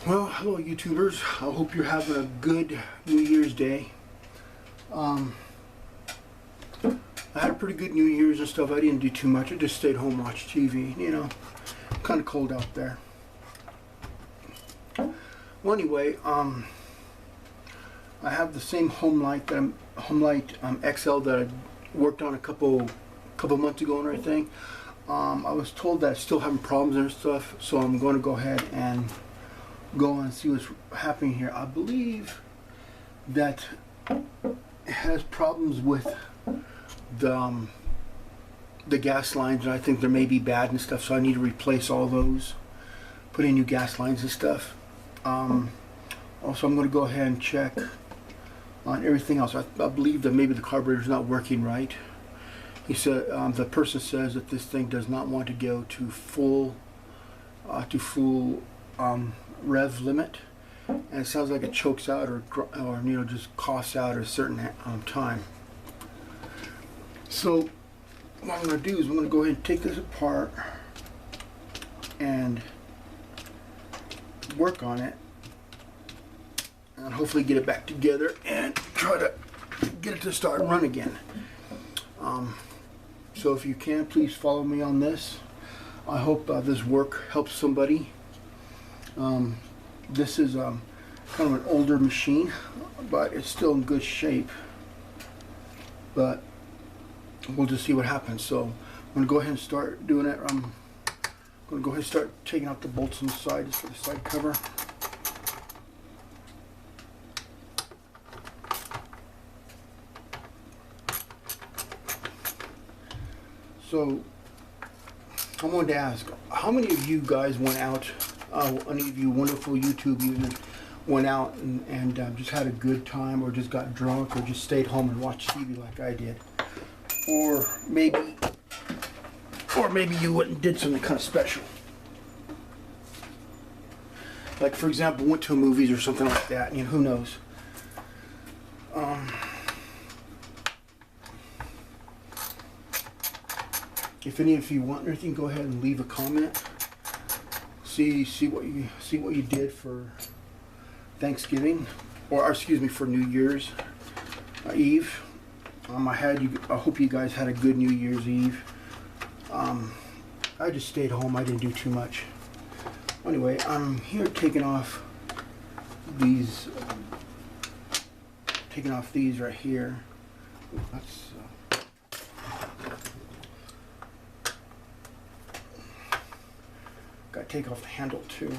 Well, hello YouTubers. I hope you're having a good New Year's Day. I had a pretty good New Year's and stuff. I didn't do too much. I just stayed home, watched TV, kind of cold out there. Well, anyway, I have the same homelite XL that I worked on a couple months ago and everything. I was told that I'm still having problems and stuff, so I'm going to go ahead and go on and see what's happening here. I believe that it has problems with the gas lines, and I think they may be bad and stuff, so I need to replace all those, put in new gas lines and stuff. Also, I'm going to go ahead and check on everything else. I believe that maybe the carburetor's not working right. He said the person says that this thing does not want to go to full rev limit, and it sounds like it chokes out or just coughs out at a certain time. So what I'm going to do is I'm going to go ahead and take this apart and work on it and hopefully get it back together and try to get it to start and run again. So if you can, please follow me on this. I hope this work helps somebody. This is kind of an older machine, but it's still in good shape. But we'll just see what happens. So I'm going to go ahead and start doing it. I'm going to go ahead and start taking out the bolts on the side, just for the side cover. So I wanted to ask, how many of you guys went out, any of you wonderful YouTube users went out and just had a good time, or just got drunk, or just stayed home and watched TV like I did? Or maybe you went and did something kind of special. Like, for example, went to movies or something like that, who knows. If any of you want anything, go ahead and leave a comment. See what you did for Thanksgiving, or excuse me, for New Year's Eve. I hope you guys had a good New Year's Eve. I just stayed home. I didn't do too much. Anyway, I'm here taking off these right here. That's got to take off the handle too.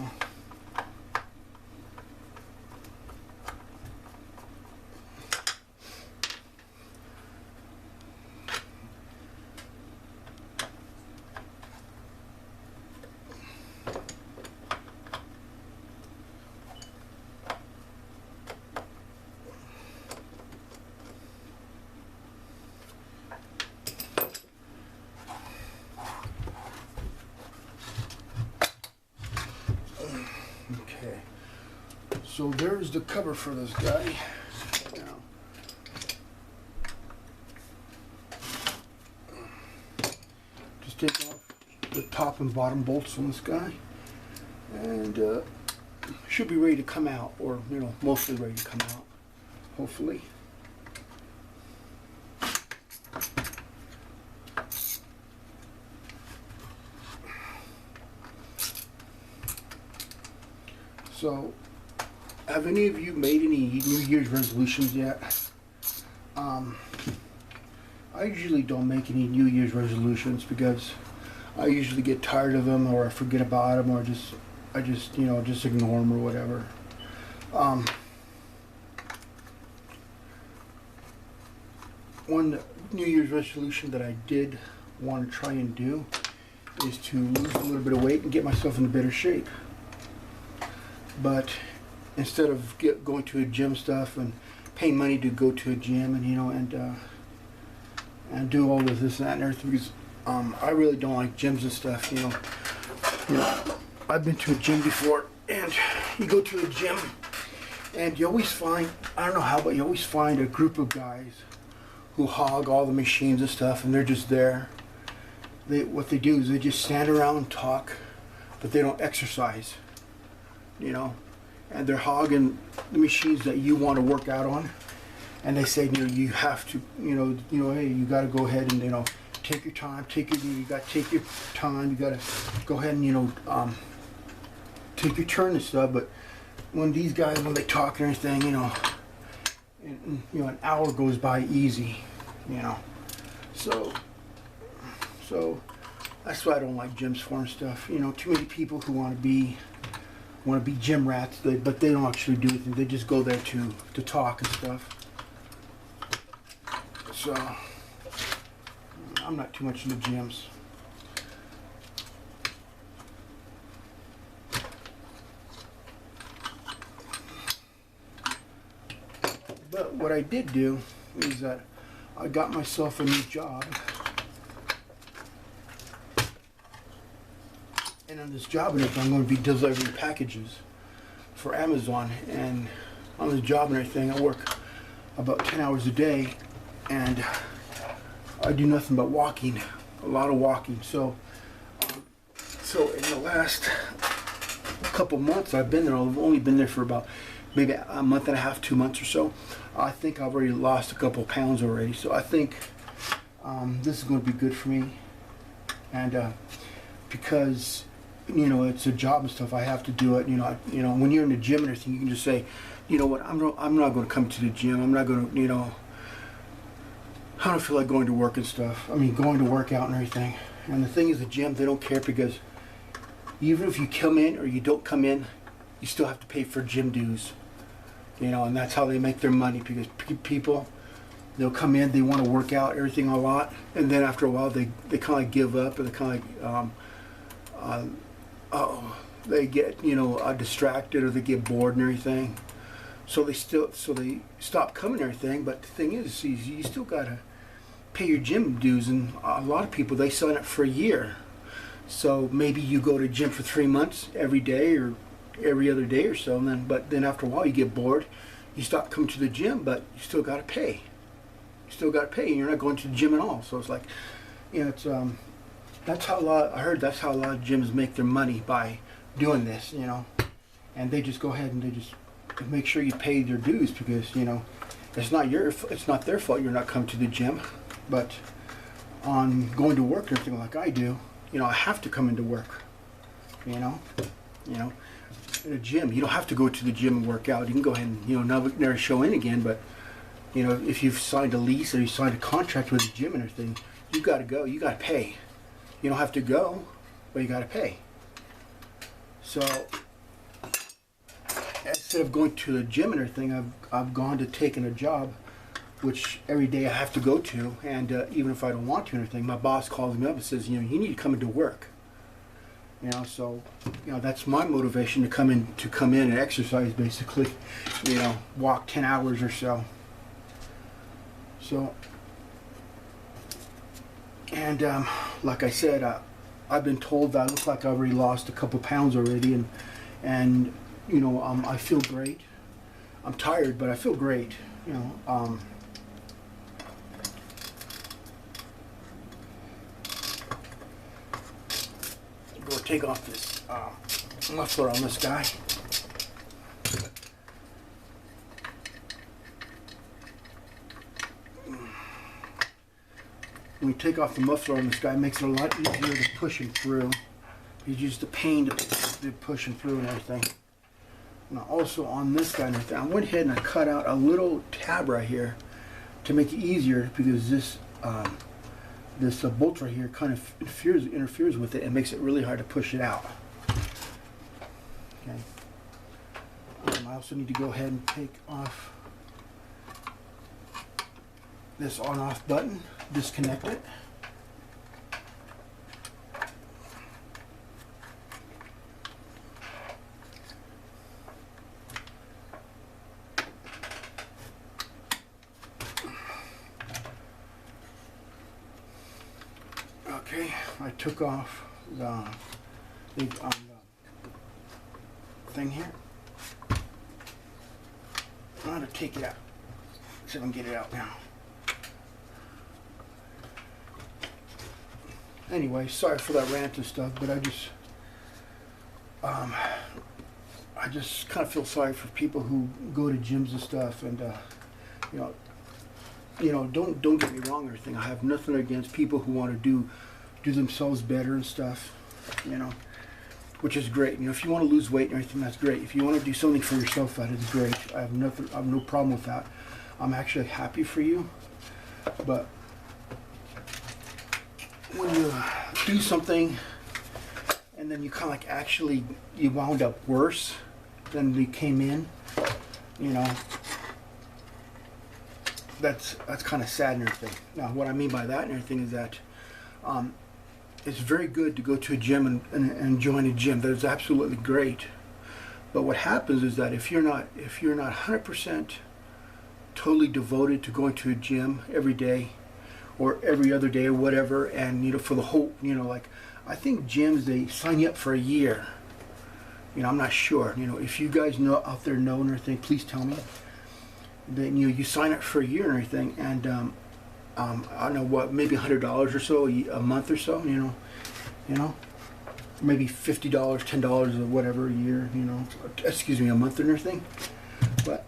Okay, so there's the cover for this guy. Now, just take off the top and bottom bolts on this guy, and should be ready to come out, or mostly ready to come out, hopefully. So, have any of you made any New Year's resolutions yet? I usually don't make any New Year's resolutions because I usually get tired of them, or I forget about them, or I just ignore them or whatever. One New Year's resolution that I did want to try and do is to lose a little bit of weight and get myself in better shape. But instead of going to a gym stuff and paying money to go to a gym and do all of this and that and everything, because I really don't like gyms and stuff. I've been to a gym before, and you go to a gym and you always find, I don't know how, but you always find a group of guys who hog all the machines and stuff, and they're just there. What they do is they just stand around and talk, but they don't exercise. and they're hogging the machines that you want to work out on, and they say, you have to, hey, you got to go ahead and, take your time, you got to take your time, you got to go ahead and, take your turn and stuff. But when these guys, when they talk and everything, an hour goes by easy, So that's why I don't like gyms for and stuff. Too many people who want to be gym rats, but they don't actually do anything. They just go there to talk and stuff. So I'm not too much into gyms. But what I did do is that I got myself a new job. And on this job, I'm going to be delivering packages for Amazon. And on this job and everything, I work about 10 hours a day, and I do nothing but walking, a lot of walking. So in the last couple months I've been there, I've only been there for about maybe a month and a half, 2 months or so. I think I've already lost a couple pounds already. So I think this is going to be good for me. And because it's a job and stuff, I have to do it. When you're in the gym and everything, you can just say, you know what, I'm not going to come to the gym. I'm not going to, I don't feel like going to work and stuff. I mean, going to work out and everything. And the thing is, the gym, they don't care, because even if you come in or you don't come in, you still have to pay for gym dues. And that's how they make their money, because people, they'll come in, they want to work out, everything a lot, and then after a while they kind of give up, or they kind of they get distracted, or they get bored and everything. So they stop coming and everything. But the thing is, you still gotta pay your gym dues, and a lot of people, they sign up for a year. So maybe you go to gym for 3 months every day or every other day or so, and then after a while you get bored, you stop coming to the gym, but you still gotta pay. And you're not going to the gym at all. So it's like, it's that's how I heard that's how a lot of gyms make their money, by doing this, and they just go ahead and they just make sure you pay their dues, because it's not their fault you're not coming to the gym. But on going to work and everything like I do, I have to come into work. In a gym, you don't have to go to the gym and work out. You can go ahead and never show in again. But if you've signed a lease or you signed a contract with the gym and everything, you got to go. You got to pay. You don't have to go, but you got to pay. So instead of going to the gym and everything, I've gone to taking a job, which every day I have to go to, and even if I don't want to and everything, my boss calls me up and says, you need to come into work. So that's my motivation to come in and exercise, basically. Walk 10 hours or so. So, and like I said, I've been told that I look like I already lost a couple pounds already, and I feel great. I'm tired, but I feel great. Go take off this muffler on this guy. When you take off the muffler on this guy, it makes it a lot easier to push him through. He's used the pain to push him through and everything. Now also on this guy, I went ahead and I cut out a little tab right here to make it easier, because this bolt right here kind of interferes with it and makes it really hard to push it out. Okay. I also need to go ahead and take off this on-off button, disconnect it. Okay, I took off the thing here. I'm going to take it out. See if I can get it out now. Anyway, sorry for that rant and stuff, but I I just kind of feel sorry for people who go to gyms and stuff, and you know, don't get me wrong or anything. I have nothing against people who want to do themselves better and stuff, you know, which is great. You know, if you want to lose weight and everything, that's great. If you want to do something for yourself, that is great. I have no problem with that. I'm actually happy for you, but when you do something and then you kind of like actually you wound up worse than you came in, you know, that's kind of sad and everything. Now, what I mean by that and everything is that it's very good to go to a gym and join a gym. That is absolutely great. But what happens is that if you're not 100% totally devoted to going to a gym every day or every other day or whatever, and you know, for the whole, you know, like I think gyms, they sign you up for a year. You know, I'm not sure. You know, if you guys know out there know and everything, please tell me. Then you sign up for a year and everything, and I don't know what, maybe $100 or so a month or so. You know, maybe $50, $10 or whatever a year. You know, excuse me, a month and everything. But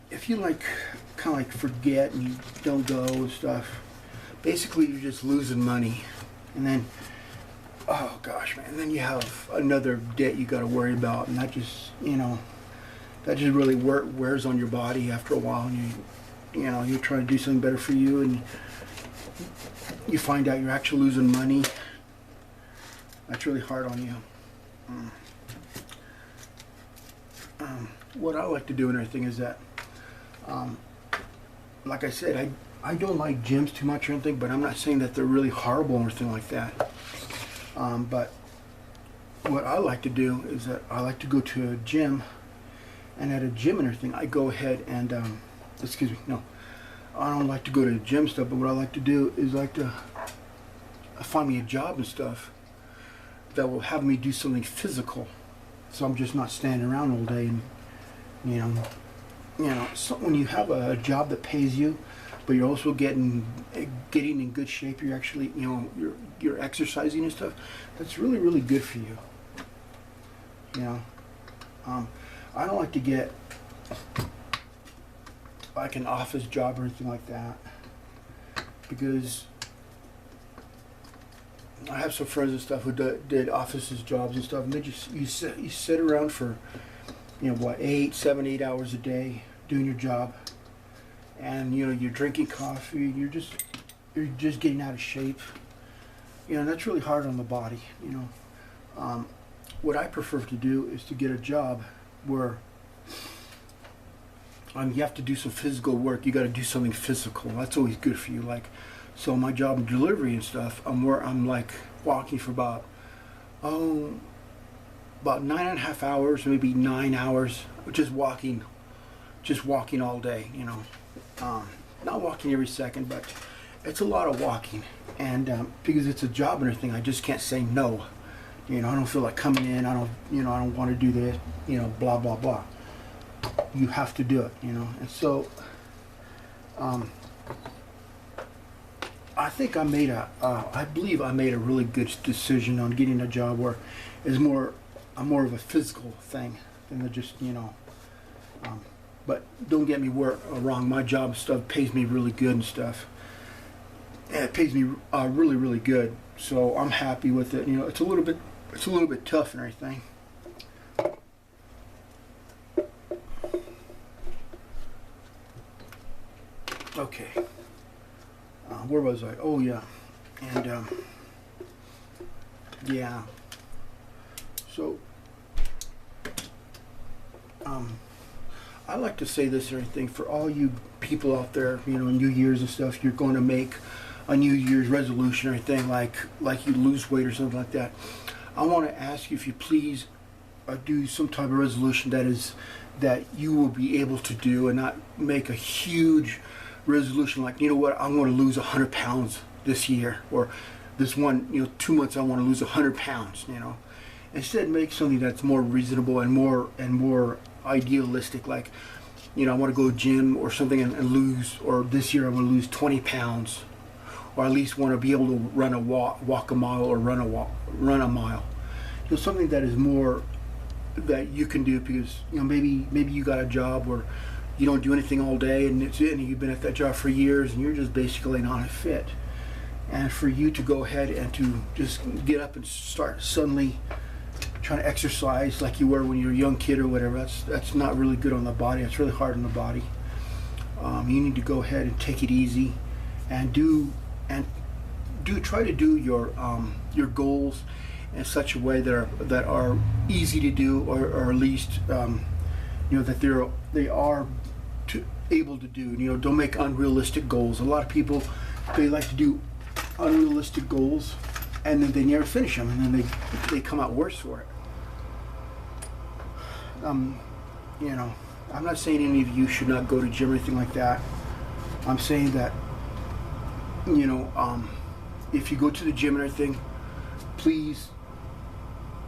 if you like kind of like forget and you don't go and stuff, basically you're just losing money, and then oh gosh, man, and then you have another debt you got to worry about, and that just, you know, that just really wears on your body after a while, and you know, you're trying to do something better for you, and you find out you're actually losing money. That's really hard on you. What I like to do and everything is that, like I said, I don't like gyms too much or anything, but I'm not saying that they're really horrible or anything like that. But what I like to do is that I like to go to a gym, and at a gym and everything, I go ahead and, excuse me, no, I don't like to go to the gym stuff, but what I like to do is I like to find me a job and stuff that will have me do something physical, so I'm just not standing around all day. And you know, so when you have a job that pays you, but you're also getting in good shape, you're actually, you know, you're exercising and stuff, that's really, really good for you. You know, I don't like to get like an office job or anything like that, because I have some friends and stuff who did offices jobs and stuff, and they just you sit around for, you know, what, 8 hours a day doing your job, and you know, you're drinking coffee, you're just getting out of shape. You know, that's really hard on the body. You know, what I prefer to do is to get a job where you have to do some physical work. You got to do something physical. That's always good for you. Like, so my job in delivery and stuff, I'm like walking for about 9.5 hours, maybe 9 hours, just walking all day. You know, not walking every second, but it's a lot of walking. And because it's a job and everything, I just can't say no. You know, I don't feel like coming in. I don't want to do this. You know, blah blah blah. You have to do it. You know, and so I think I believe I made a really good decision on getting a job where it's more of a physical thing than just, you know. But don't get me wrong. My job stuff pays me really good and stuff. Yeah, it pays me really, really good. So I'm happy with it. You know, it's a little bit tough and everything. Okay. Where was I? Oh yeah, and yeah. So I like to say this and everything for all you people out there. You know, New Year's and stuff. You're going to make a New Year's resolution or anything like you lose weight or something like that. I want to ask you if you please do some type of resolution that you will be able to do, and not make a huge resolution like, you know what, I'm going to lose 100 pounds this year, or this one, you know, 2 months I want to lose 100 pounds. You know, instead make something that's more reasonable and more idealistic. Like, you know, I want to go to gym or something and lose, or this year I'm going to lose 20 pounds, or at least want to be able to walk a mile, or run a mile. You know, something that is more that you can do, because maybe you got a job where you don't do anything all day, and you've been at that job for years, and you're just basically not a fit. And for you to go ahead and to just get up and start suddenly trying to exercise like you were when you were a young kid or whatever, that's not really good on the body. It's really hard on the body. You need to go ahead and take it easy, and try to do your goals in such a way that are easy to do, or at least that they are able to do. Don't make unrealistic goals. A lot of people, they like to do unrealistic goals, and then they never finish them, and then they come out worse for it. I'm not saying any of you should not go to gym or anything like that. I'm saying that if you go to the gym and everything, please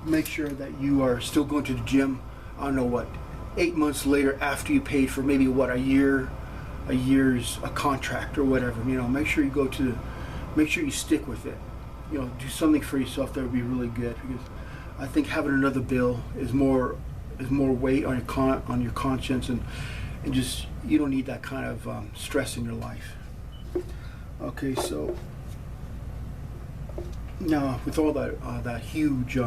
make sure that you are still going to the gym. I don't know 8 months later, after you paid for maybe a year's contract or whatever. Make sure you stick with it. Do something for yourself that would be really good, because I think having another bill is more weight on your conscience, and just, you don't need that kind of stress in your life. Okay, so now with all that huge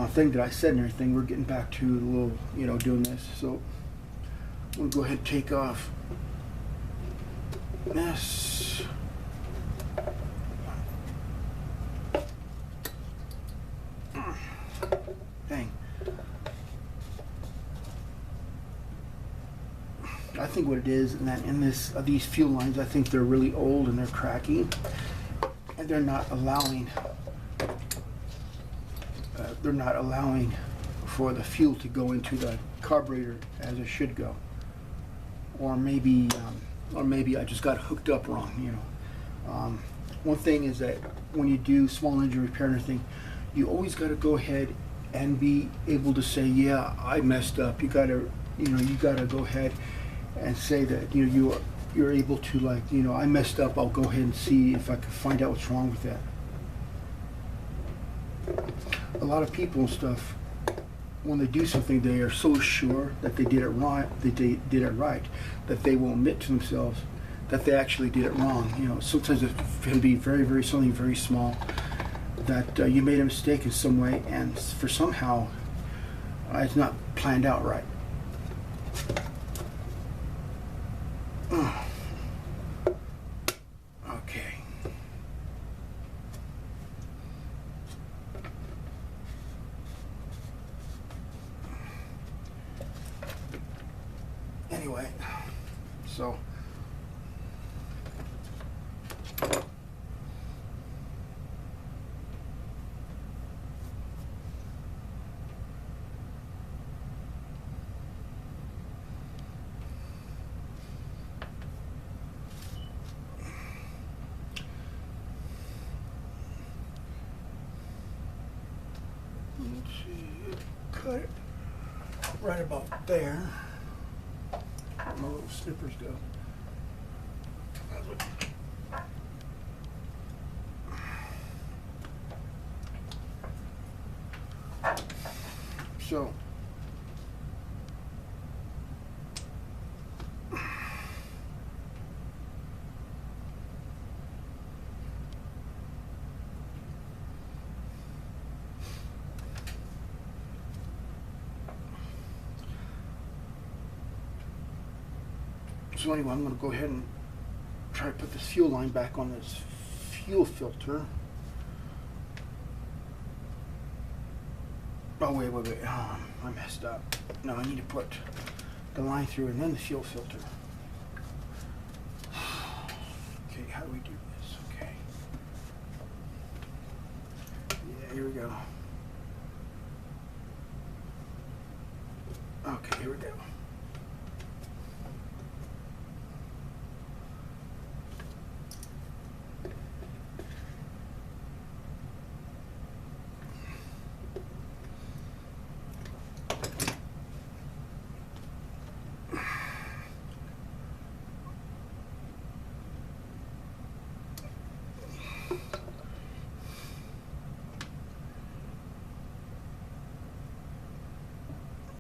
thing that I said and everything, we're getting back to the little, doing this. So I'm gonna go ahead and take off this. Dang. I think what it is, and that in these fuel lines, I think they're really old and they're cracking, and they're not allowing for the fuel to go into the carburetor as it should go. Or maybe I just got hooked up wrong. One thing is that when you do small engine repair and everything, you always got to go ahead and be able to say, yeah, I messed up. You gotta go ahead and say that you're able to, I messed up. I'll go ahead and see if I can find out what's wrong with that. A lot of people and stuff, when they do something, they are so sure that they did it right, that they will admit to themselves that they actually did it wrong. Sometimes it can be something very small, that you made a mistake in some way, and for somehow it's not planned out right. Okay. Anyway, so cut it right about there. Where my little snippers go. So anyway, I'm going to go ahead and try to put this fuel line back on this fuel filter. Oh, wait. Oh, I messed up. No, I need to put the line through and then the fuel filter. Okay, how do we do this? Okay. Yeah, here we go. Okay, here we go.